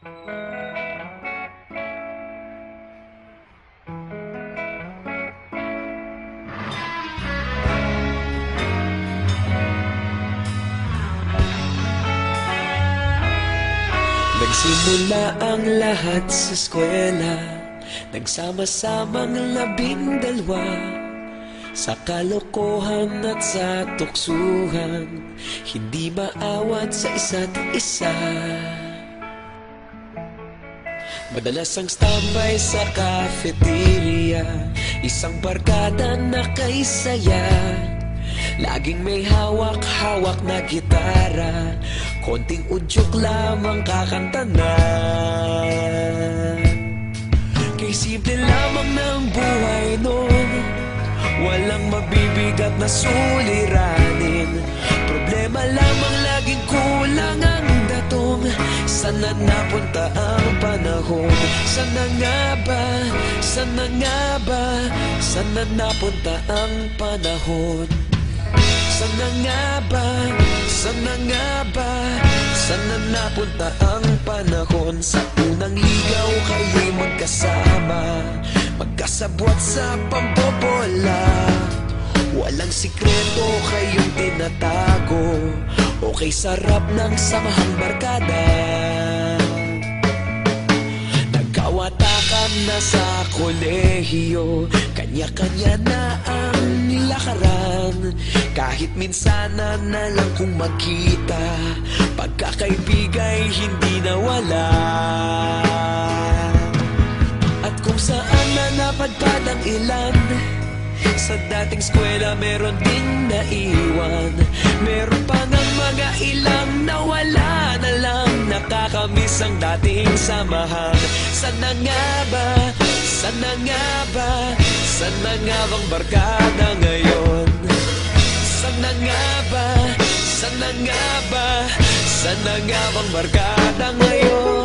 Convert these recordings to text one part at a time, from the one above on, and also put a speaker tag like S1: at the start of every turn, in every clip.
S1: Nagsimula ang lahat sa eskwela, nagsama-samang 12 sa kalokohan at sa tuksuhan, hindi maawat sa isa't isa. Madalas ang standby sa cafeteria, isang barkada na kay saya. Laging may hawak-hawak na gitara, konting udyok lamang kakanta na. Kay simple lamang ng buhay noon, walang mabibigat na suliranin. Problema lamang laging kulang ang datong. Sana napunta ang panahon? Sana nga ba? Sana nga ba? Sana napunta ang panahon? Sana nga ba? Sana nga ba? Sana napunta ang panahon? Sa unang ligaw kayo'y magkasama, magkasabwat sa pambobola. Walang sikreto kayong tinatago, okay sarap ng samahang barkada. Nagkawatakan na sa kolehiyo, kanya-kanya na ang lakaran. Kahit minsanan na lang kung magkita, pagkakaibigay hindi nawala. At kung saan na napadpad ang ilan, sa dating eskwela meron ding naiwan. Meron pa ng mga ilang nawala na lang, nakakamiss ang dating samahan. Sana nga ba? Sana nga ba? Sana nga bang barkada ngayon? Sana nga ba? Sana nga ba? Sana nga bang barkada ngayon?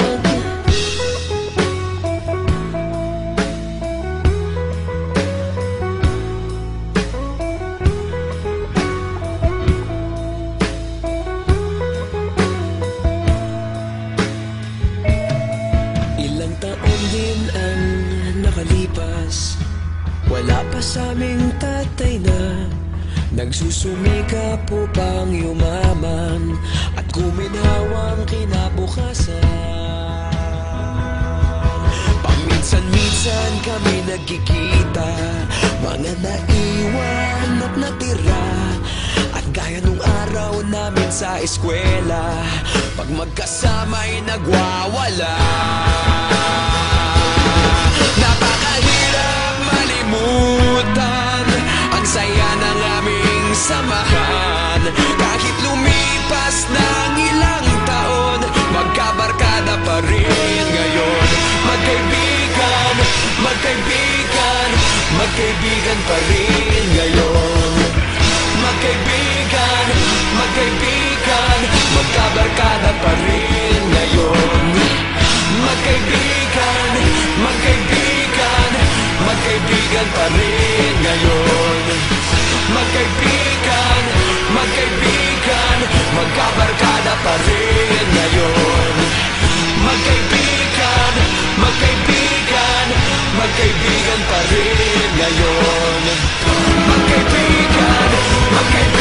S1: Ilang taon din ang nakalipas, wala pa sa aming tatay na nagsusumikap upang yumaman at guminhawang kinabukasan. Paminsan-minsan kami nagkikita, mga naiwan at natira. At gaya nung araw namin sa eskwela, pag magkasama'y nagwawala. Napakahirap malimutan ang saya ng aming samahan. Kahit lumipas ng ilang taon, magkabarkada pa rin ngayon. Magkaibigan, magkaibigan, magkaibigan pa rin ngayon. Magkaibigan, magkaibigan, magkabarkada pa rin ngayon. Magkaibigan, magkaibigan, magkaibigan pa rin ngayon. Magkaibigan, magkaibigan, magkabarkada pa rin ngayon. Magkaibigan, magkaibigan, magkaibigan pa rin ngayon. Magkaibigan, magkaibigan.